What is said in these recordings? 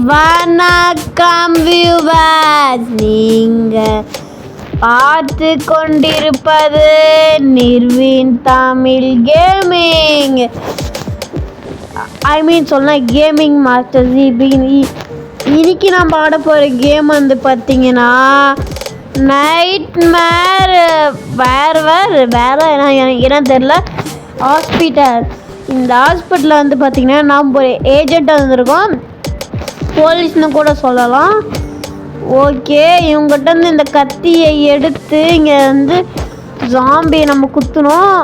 வணக்கம் வியூவர்ஸ், நீங்கள் பார்த்து கொண்டிருப்பது நிர்வின் தமிழ் கேமிங். சொன்ன கேமிங் மாஸ்டர். இன்னைக்கு நான் பாட போகிற கேம் வந்து பார்த்தீங்கன்னா நைட்மேர் வேற என்ன தெரில ஹாஸ்பிட்டல். இந்த ஹாஸ்பிட்டலில் வந்து பார்த்தீங்கன்னா நம்ம ஒரு ஏஜெண்ட்டாக வந்திருக்கோம், போலீஸ்னு கூட சொல்லலாம். ஓகே, இவங்ககிட்ட இருந்து இந்த கத்தியை எடுத்து இங்கே வந்து ஜாம்பியை நம்ம குத்தணும்.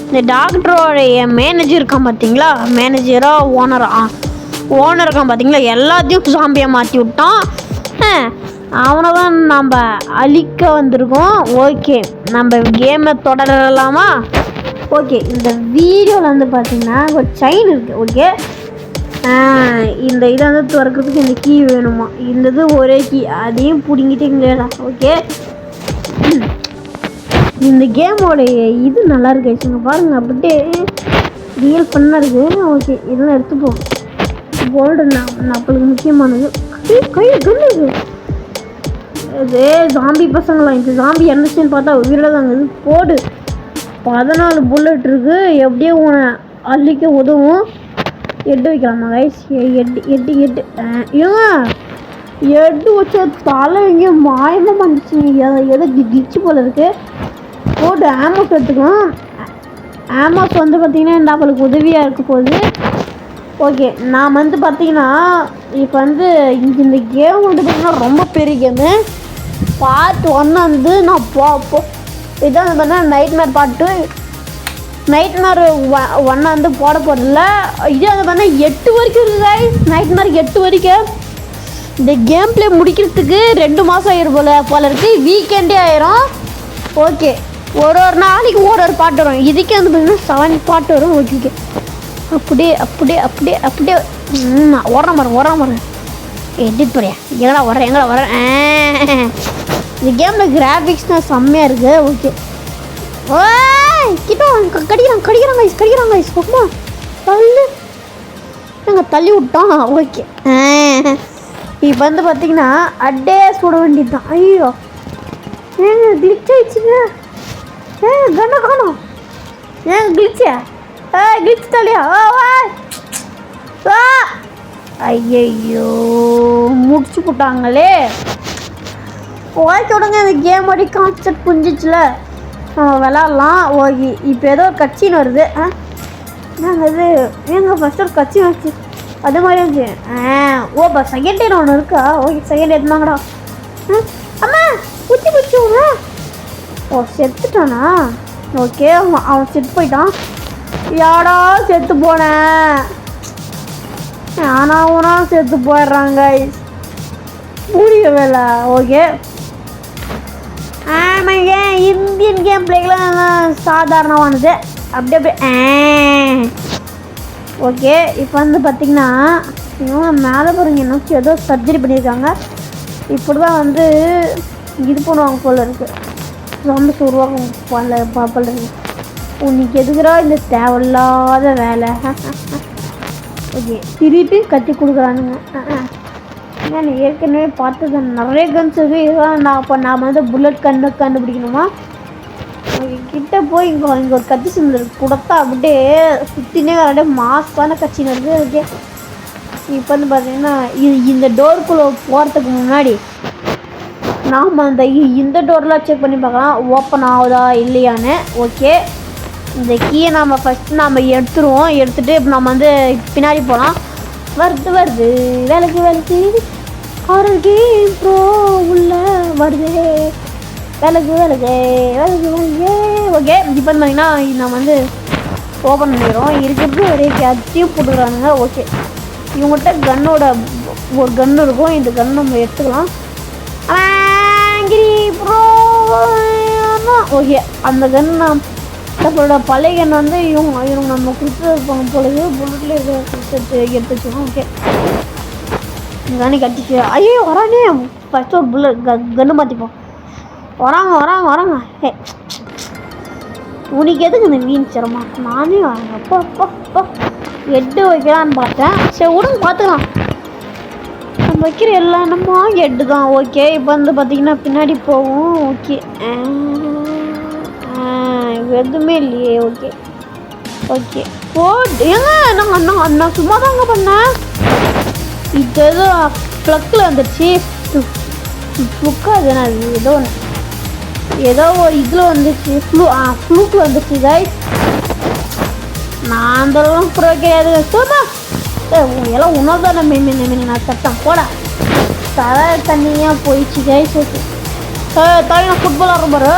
இந்த டாக்டரோடைய மேனேஜர் இருக்கான் பார்த்தீங்களா, மேனேஜராக ஓனர் இருக்கான் பார்த்தீங்களா, எல்லாத்தையும் ஜாம்பியை மாற்றி விட்டான். அவனை தான் நம்ம அழிக்க வந்திருக்கோம். ஓகே, நம்ம கேமை தொடரலாமா? ஓகே, இந்த வீடியோவில் வந்து பார்த்தீங்கன்னா ஒரு செயின் இருக்குது. ஓகே, இந்த இதை வந்து திறக்கிறதுக்கு இந்த கீ வேணுமா? இந்த இது ஒரே கீ, அதையும் பிடிங்கிட்டீங்களா? ஓகே, இந்த கேமோடைய இது நல்லா இருக்கு. இங்கே பாருங்கள், அப்படியே ரியல் பண்ணாக இருக்குது. ஓகே, இதெல்லாம் எடுத்துப்போம். கோல்டு நம்மளுக்கு முக்கியமானது. கையில் கண்ணு இருக்குது. இது ஜாம்பி பசங்களாம். இந்த ஜாம்பி என்னச்சுன்னு பார்த்தா உயிரோட தாங்க இது. போடு, 14 புல்லட் இருக்குது. எப்படியோ உன அள்ளிக்க உதவும். 8 வைக்கலாமா கைஸ்? 8 8 வச்ச தலை எங்கேயோ மாயமாக வந்துச்சு. எதோ கிச்சு போல் இருக்குது. போட்டு ஆமோஸ் எடுத்துக்கலாம். ஆமோஸ் வந்து பார்த்திங்கன்னா இந்த அவளுக்கு உதவியாக இருக்க போகுது. ஓகே, நான் வந்து பார்த்திங்கன்னா இப்போ வந்து இந்த கேம் வந்து பார்த்திங்கன்னா ரொம்ப பெரிய கேமு. பார்ட் 1 வந்து நான் இதான் வந்து பார்த்தீங்கன்னா நைட்மேர் பார்ட் 2. நைட்மேர் 1 வந்து போட போகிறதில்ல. இதே வந்து பார்த்தீங்கன்னா 8 வரைக்கும் இருக்குது. நைட்மேர் 8 வரைக்கும். இந்த கேம் பிளே முடிக்கிறதுக்கு 2 மாதம் ஆயிரும் போல இருக்குது. வீக்கெண்டே ஆயிரும். ஓகே, ஒரு நாளைக்கு ஒரு பாட்டு வரும். இதுக்கே வந்து பார்த்தீங்கன்னா 7 பாட்டு வரும். ஓகே, அப்படியே ஓடுற மாதிரி எடிட் பண்ணியா? எங்கடா வரேன். இந்த கேமில் கிராஃபிக்ஸ் தான் செம்மையாக இருக்குது. ஓகே, கிட்ட கடிக்கிறாங்க. சும்மா தள்ளி விட்டோம். ஓகே, இப்போ வந்து பார்த்தீங்கன்னா அட்டே சுட வேண்டியது தான். ஐயோ, கிளிச் ஆயிடுச்சுங்க. கண்ணை காணும். கிளிச் தலையா? ஐயோ, முடிச்சு போட்டாங்களே. ஓகே விடுங்க, இந்த கேம் அடி கான்செப்ட் புரிஞ்சிச்சுல, நம்ம விளாட்லாம். ஓகே, இப்போ ஏதோ ஒரு கட்சின்னு வருது. நாங்கள் இது ஃபஸ்ட்டு ஒரு கட்சி வச்சு அது மாதிரி இருந்துச்சு. ஓப்பா செகண்ட் இயர் ஒன்று இருக்கா? ஓகே, செகண்ட் இயர் இருந்தாங்கடா. அம்மா குச்சி விடுங்க. ஓ, செத்துட்டானா? ஓகே, அவன் செத்து போயிட்டான். யாடா செத்து போனேன். ஆனா செத்து போயிடுறாங்க. புரியவில்லை. ஓகே, ஆமாங்க, இந்தியன் கேம் பிளேக்கெலாம் சாதாரணமானது. அப்படியே ஓகே, இப்போ வந்து பார்த்திங்கன்னா இவங்க மேலே பாருங்க, என்ன ஏதோ சர்ஜரி பண்ணியிருக்காங்க. இப்படி தான் வந்து இது பண்ணுவாங்க போல இருக்குது. ரொம்ப உருவாக்கம் போல இருக்கு. உனக்கு எதுக்குறா இந்த தேவையில்லாத வேலை? ஓகே, திருப்பி கட்டி கொடுக்குறானுங்க. நான் ஏற்கனவே பார்த்தது நிறைய கன்ஸ் இருக்குது. இதெல்லாம் நான் வந்து புல்லட் கண்டுபிடிக்கணுமா? கிட்ட போய் இங்கே ஒரு கத்தி சிம்பிள் கொடுத்தா அப்படியே சுற்றினே அப்படியே மாசான கட்சின்னு இருக்குது. ஓகே, இப்போ வந்து பார்த்தீங்கன்னா இந்த டோருக்குள்ளே போகிறதுக்கு முன்னாடி நாம் இந்த டோர்லாம் செக் பண்ணி பார்க்கலாம், ஓப்பன் ஆகுதா இல்லையான்னு. ஓகே, இந்த கீயை நாம் ஃபஸ்ட்டு எடுத்துருவோம். எடுத்துகிட்டு இப்போ நம்ம வந்து பின்னாடி போகலாம். வருது வேலைக்கு அவருக்கு ப்ரோ உள்ள வருது. வேலைக்கு ஓகே, இப்போ பார்த்தீங்கன்னா நம்ம வந்து ஓப்பன் பண்ணிடுறோம். இருக்கிறது ஒரே கத்தியும் போட்டுக்கிறானுங்க. ஓகே, இவங்ககிட்ட கன்னோட ஒரு கன்று இருக்கும். இந்த கன்று நம்ம எடுத்துக்கலாம். ப்ரோ ஓகே, அந்த கன்று நம்மளோட பழைய கன்று வந்து இவங்க நம்ம கொடுத்துருப்பாங்க பொழுது புல்லட்ல எடுத்து வச்சுக்கோங்க. ஓகே, கண்ணி கட்டிச்சு. ஐயோ வரானே, ஃபஸ்ட்டு ஒரு புல்லட் கன்று மாற்றிப்போம். வராங்க. உனக்கு எதுக்கு இந்த வீண் சிரமம்? நானே வரேன். அப்பா எட்டு வைக்கலான்னு பார்த்தேன். சரி விடுங்க பார்த்துக்கலாம். நம்ம வைக்கிற எல்லா இடமும் எட்டு தான். ஓகே இப்போ வந்து பார்த்தீங்கன்னா பின்னாடி போகும். ஓகே எதுவுமே இல்லையே. ஓகே ஓகே ஏங்க நான் சும்மா தாங்க பண்ணேன். இது ஏதோ ப்ளக்கில் வந்துடுச்சு. ஃப்ளுக்கா அது ஏதோ ஒரு இதில் வந்துச்சு. ஃப்ளூக்கில் வந்துச்சு கைஸ். நான் அந்தளவுக்கு ப்ரோ கிடையாது. சும்மா எல்லாம் உணவு தானே மீன் நான் சட்டம் போட தலை தண்ணியாக போயிடுச்சு கைஸ். ஓகே தலை ஃபுட்பால் ஆடுற பாரு.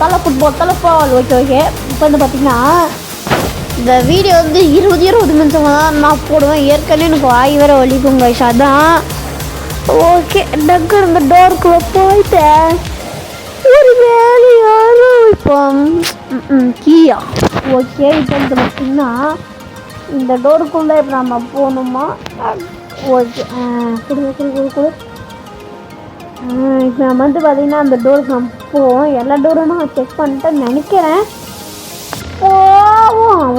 தலை ஃபுட்பால் ஓகே ஓகே. இப்போ வந்து பார்த்தீங்கன்னா இந்த வீடியோ வந்து 20 நிமிஷம் தான் நான் போடுவேன். ஏற்கனவே எனக்கு வாய் வேறு வலிக்கும் கைஸ். அதான் ஓகே டக்கு இந்த டோருக்குள்ளே போயிட்டேன். ஒரு வேலையாரும் இப்போ கீயா. ஓகே இப்போ வந்து பார்த்தீங்கன்னா இந்த டோருக்குள்ளே இப்போ நம்ம போகணுமா? ஓகே கொடு. இப்போ நம்ம வந்து பார்த்தீங்கன்னா அந்த டோருக்கு நம்ம போவோம். எல்லா டோரும் நான் செக் பண்ணிட்டேன்னு நினைக்கிறேன்.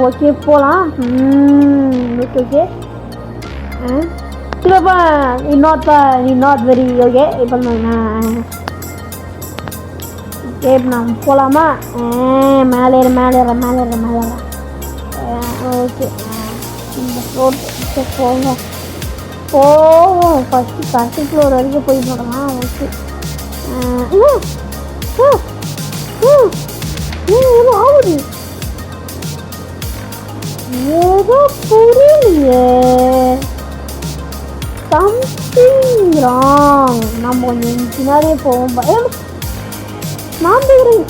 ஓகே போகலாம். ஓகே ஓகே இல்லைப்பா நாட் வெரி ஓகே. இப்போ ஓகே நான் போகலாமா? மேலே ஓகே இந்த ஃப்ளோர் போவோம் ஃபஸ்ட்டு ஃப்ளோர் வரைக்கும் போய் போடலாம். ஓகே ஏதோ ஆகுது. ஏதோ புரியலையே. Something wrong. நம்ம கொஞ்சம் பின்னாடியே போவோம். நான் போகிறேன்.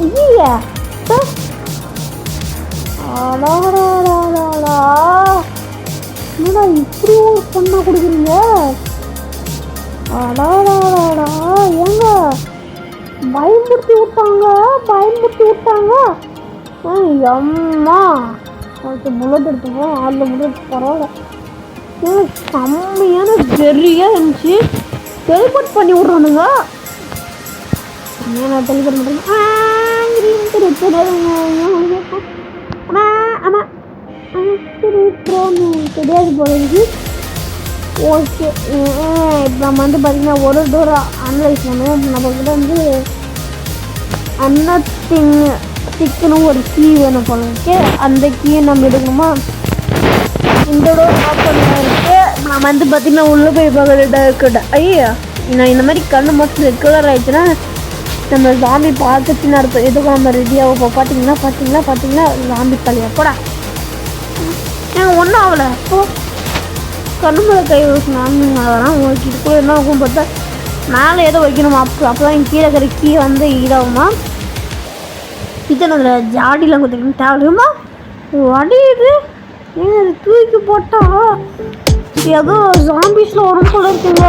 ஐயா என்னடா இப்படி ஒரு பொண்ணை கொடுக்குறீங்க? ஏங்க பயன்படுத்தி விட்டாங்க. அம்மா ஓகே புல்லட் எடுத்துப்போம். அதில் புல்லட் பரவாயில்ல. செம்மையான ஜெரியாக இருந்துச்சு. டெலிபோர்ட் பண்ணி விட்றானுங்க. நான் டெலிபோர்ட் தெரியாது போகிறது. ஓகே இப்போ நம்ம வந்து பார்த்திங்கன்னா ஒரு டோர் அனலைஸ் பண்ணுவோம். நம்மக்கிட்ட வந்து சிக்கனு ஒரு கீ வேணும் போல இருக்கு. அந்த கீயை நம்ம எடுக்கணுமா? இந்த டோர் ஓப்பன் இருக்கு. நம்ம வந்து பார்த்திங்கன்னா உள்ளே போய் பார்க்கறது. ஐயா நான் இந்த மாதிரி கண்ணு மட்டும் ரெகுலர் ஆகிடுச்சுன்னா நம்ம சாமி பார்த்துச்சுன்னு அர்த்தம். எதுக்கும் நம்ம ரெடியாகும். இப்போ பார்த்தீங்கன்னா சாமி தலையா போடா. ஏன் ஒன்றும் ஆகலை. அப்போ கண்ணு மேலே கை வச்சுனாங்க அதெல்லாம் ஓகே. இதுக்குள்ள என்ன ஆகும் பார்த்தா மேலே ஏதோ வைக்கணுமா? அப்போ தான் கீழே இருக்கிற கீ வந்து இதாகுமா? கிச்சன் அதில் ஜாடிலாம் கொடுத்துருக்கணும் தேவையுமா? வடியுது. ஏன் அது தூக்கி போட்டா ஏதோ ஜாம்பிஸில் வரும் போல இருக்குங்க.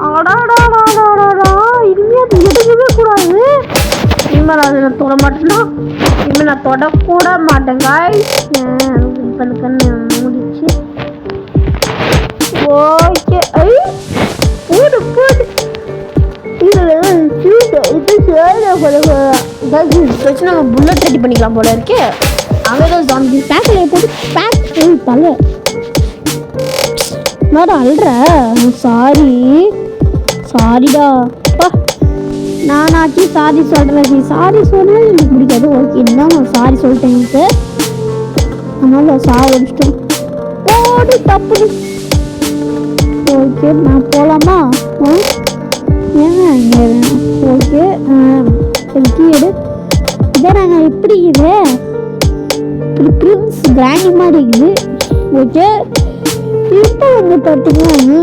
அடாடாடாடாடா இனிமேல் அது எடுக்கவே கூடாது. இனிமேல் அது நான் தொட மாட்டேன்னா இனிமேல் நான் தொடக்கூட மாட்டேன் காய். இப்போ அந்த கண்ணு முடிச்சு ஓகே. போடு பிரச்சனை புல்லட் ரெடி பண்ணிக்கலாம் போல இருக்கே. அங்கே தான் ஜாம்பி பேக்கில் போட்டு பேக் தலை மேடம் அல்ற. சாரிடா அப்பா. நானாச்சு சாரி சொல்கிறேன். சாரி சொன்னால் எனக்கு பிடிக்காது. ஓகே இருந்தால் சாரி சொல்லிட்டேன் எனக்கு. அதனால் சாரி அடிச்சிட்டோம். போடு தப்பு. ஓகே நான் போகலாமா? ஏங்க ஓகே கீடு இதான் நாங்கள் எப்படி இது பிரின்ஸ் கிராண்டி மாதிரி இருக்குது. ஓகே இப்போ வந்து பார்த்தீங்கன்னா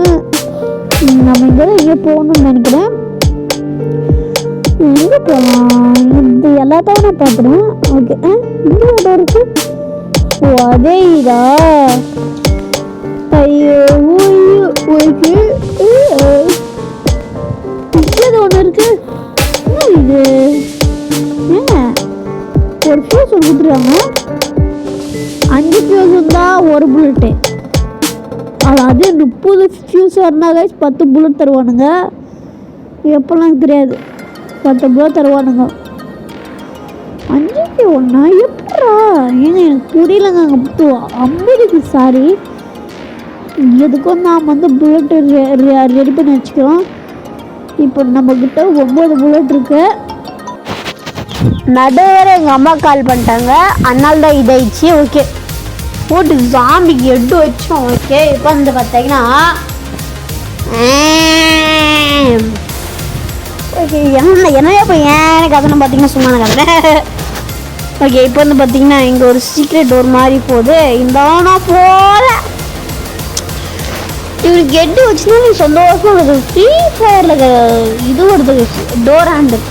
நம்ம இங்கே போகணும்னு நினைக்கிறேன். எங்கே போகலாம்? இது எல்லாத்தையும் நான் பார்த்துருவேன். ஓகே இங்கே ஒரு இருக்கு. ஓ அதே இதா? ஐயோ ஓகே இது ஒன்று இருக்கு. இது ஒரு ஃபியூஸ் ஒன்று கொடுத்துருக்காங்க. 5 ஃபியூஸ் இருந்தால் ஒரு புல்லட்டு. அது 30 ஃபியூஸாக இருந்தால் 10 புல்லட் தருவானுங்க. எப்போல்லாம் தெரியாது 10 புல்லட் தருவானுங்க. 5-1 எப்படா ஏங்க எனக்கு புரியலங்க. 50க்கு சாரி. எதுக்கும் நாம் வந்து புல்லட் ரெடி பண்ணி வச்சுக்கிறோம். இப்போ நம்மக்கிட்ட 9 புல்லட் இருக்கு. நடுவர எங்கள் அம்மா கால் பண்ணிட்டாங்க, அதனால தான் இதாயிடுச்சு. ஓகே போட்டு ஜாம்பிக்கு எட்டு வச்சோம். ஓகே இப்போ வந்து பார்த்தீங்கன்னா ஓகே என்ன இப்போ ஏன் கதை பார்த்தீங்கன்னா சும்மா கதை. ஓகே இப்போ வந்து பார்த்தீங்கன்னா இங்கே ஒரு சீக்ரெட் டோர் மாதிரி போகுது. இந்த போல இவருக்கு எட்டு வச்சுன்னா நீ சந்தோஷமாக இருக்குது. ஃப்ரீ ஃபயரில் இது வருது டோர் ஹேண்டில்.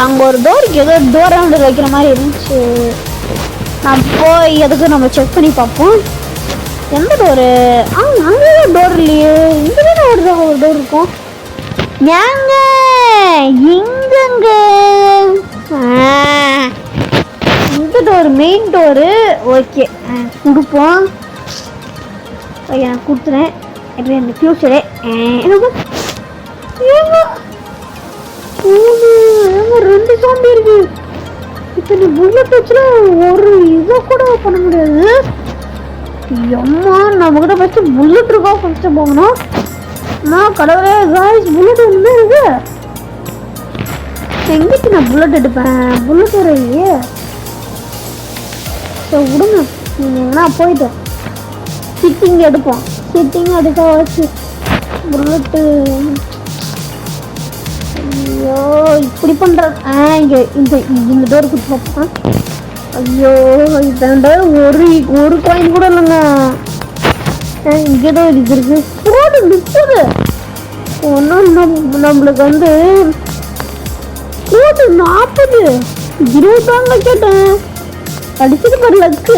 அங்கே ஒரு டோருக்கு ஏதோ டோர் ஹேண்டில் வைக்கிற மாதிரி இருந்துச்சு. நான் போய் எதுக்கு நம்ம செக் பண்ணி பார்ப்போம். எந்த டோரு? அங்கே டோர் இல்லையே. இங்கே தானே ஒரு டோர் இருக்கும். ஏங்க இங்கங்க இந்த டோர் மெயின் டோரு. ஓகே கொடுப்போம். ஓகே நான் கொடுத்துறேன். எப்படி அந்த ஃபியூச்சரு ரெண்டு சாம்பி இருக்கு. இப்போ நீ புல்லட் வச்சுல ஒரு இதை கூட பண்ண முடியாது. அம்மா நம்மகிட்ட ஃபஸ்ட்டு புல்லட் இருக்கா ஃபஸ்ட்டு போகணும். நான் கடவுளே காய்ஸ் புல்லட் ஒன்றுமே இருக்கு. எங்கிட்டு நான் புல்லட் எடுப்பேன்? புல்லட் வரையே ஸோ விடுங்க. நீங்கன்னா போயிட்டு சிட்டிங் எடுப்போம். சிட்டிங் எடுக்க வச்சு புல்லட்டு. ஐயோ இப்படி பண்ணுற இங்கே இந்த டோர் கொடுத்து பார்ப்போம். ஐயோ இந்த ஒரு காயின் கூட இல்லைங்க. இங்கே தான் இது இருக்கு. போடு நிற்குது ஒன்றும் நம்மளுக்கு வந்து போடு 40 20 கேட்டேன். அடிச்சுட்டு பாரு லக்கு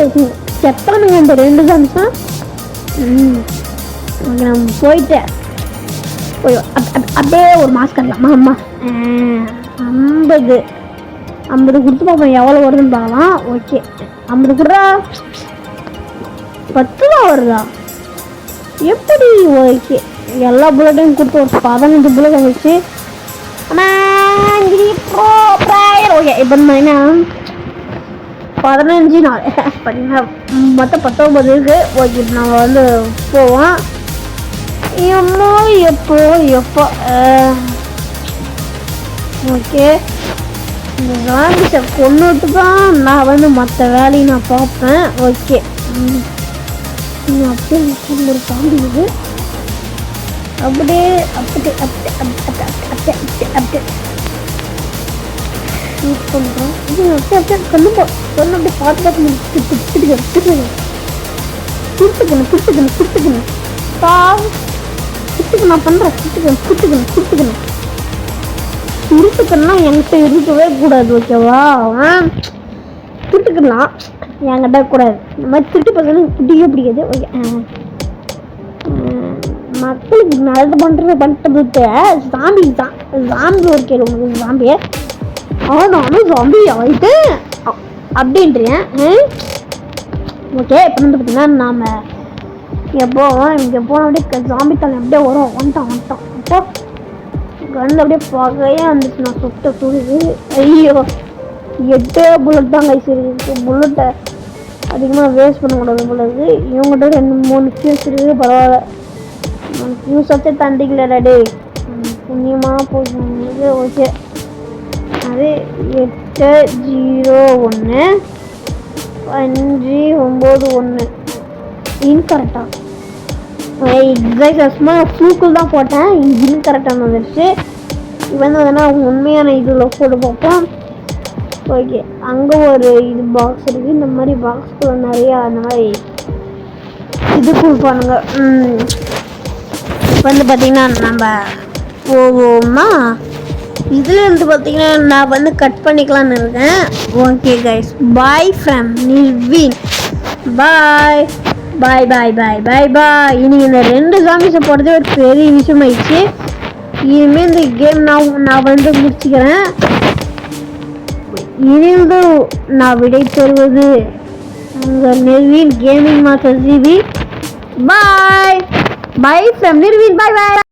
செத்தானுங்க இந்த 2 சாம்ஸா. ஓகே நம்ம போயிட்டேன். அப்படியே ஒரு மாஸ்க் கட்டலாமா? அம்மா 50 கொடுத்து பார்ப்போம் எவ்வளோ வருதுன்னு பார்க்கலாம். ஓகே 50 கொடுறா. 10 தான் வருதா எப்படி? ஓகே எல்லா புல்லட்டையும் கொடுத்து ஒரு 15 புல்லட் வந்துச்சு. ஓகே இப்போ பார்த்தீங்கன்னா 15 நாள் பார்த்தீங்கன்னா மொத்தம் 19 இருக்கு. ஓகே இப்போ நம்ம வந்து போவோம். எப்போ ஓகே இந்த ஜாம்பிஸை கொண்டுட்டு தான் நான் வந்து மற்ற வேலையை நான் பார்ப்பேன். ஓகே அப்படியே ஒரு சாம்பி இது அப்படியே யூஸ் பண்ணுறோம். இது அப்படியே கண்ணு அப்படியே பார்த்து கொடுத்துக்கணும் நான் பண்ணுறேன். கொடுத்துக்கணும் என்கிட்ட இருக்கவே கூடாது. ஓகேவா? அவன் திருட்டுக்கலாம் என்கிட்ட கூடாது. இந்த மாதிரி திருட்டு பசங்களுக்கு பிடிக்கவே பிடிக்காது. ஓகே மக்களுக்கு நல்லது பண்ணுறது சாம்பி தான். சாம்பி ஒரு கேள்வி உங்களுக்கு சாம்பியை நானும் சாம்பி ஆகிட்டு அப்படின்றேன். ஓகே இப்போ வந்து பார்த்தீங்கன்னா நாம் இங்கே போன அப்படியே சாம்பி தலை அப்படியே வரும். வந்துட்டான் அப்போ கண்டு அப்படியே பகையாக இருந்துச்சு. நான் சுடுது. ஐயோ 8 புல்லட் தான் கைஸ் இருக்கு. புல்லட்டை அதிகமாக வேஸ்ட் பண்ணக்கூடாது போலது. இவங்ககிட்ட 2-3 ஃபியூஸ் இருக்குது. பரவாயில்ல ஃபியூஸ் வச்சு தண்டிக்கல டே புண்ணியமாக போச்சு. ஓகே அது 801 591 இன்கரெக்டாக எக்ஸாக்ட் சும்மா ஃப்ளூக்கில் தான் போட்டேன். இன்கரெக்டாக வந்துடுச்சு. இப்போ வந்து அதனால் உண்மையான இதில் போட்டு பார்ப்போம். ஓகே அங்கே ஒரு இது பாக்ஸ் இருக்குது. இந்த மாதிரி பாக்ஸ்குள்ள நிறையா அந்த மாதிரி இது கொடுப்பானுங்க. இப்போ வந்து பார்த்திங்கன்னா நம்ம போவோமா? இதில் வந்து பார்த்திங்கன்னா நான் வந்து கட் பண்ணிக்கலான்னு இருக்கேன். Okay guys bye from Nirveen. Bye bye bye bye bye bye. இன்னைக்கு இந்த 2 ஜாம்பிஸை போடுறதே ஒரு பெரிய விஷயமாயிடுச்சு. இனிமேல் இந்த கேம் நான் வந்து முடிச்சுக்கிறேன். இனிந்து நான் விடை பெறுவது உங்கள் Nirveen gaming master G V. Bye bye from Nirveen. Bye bye.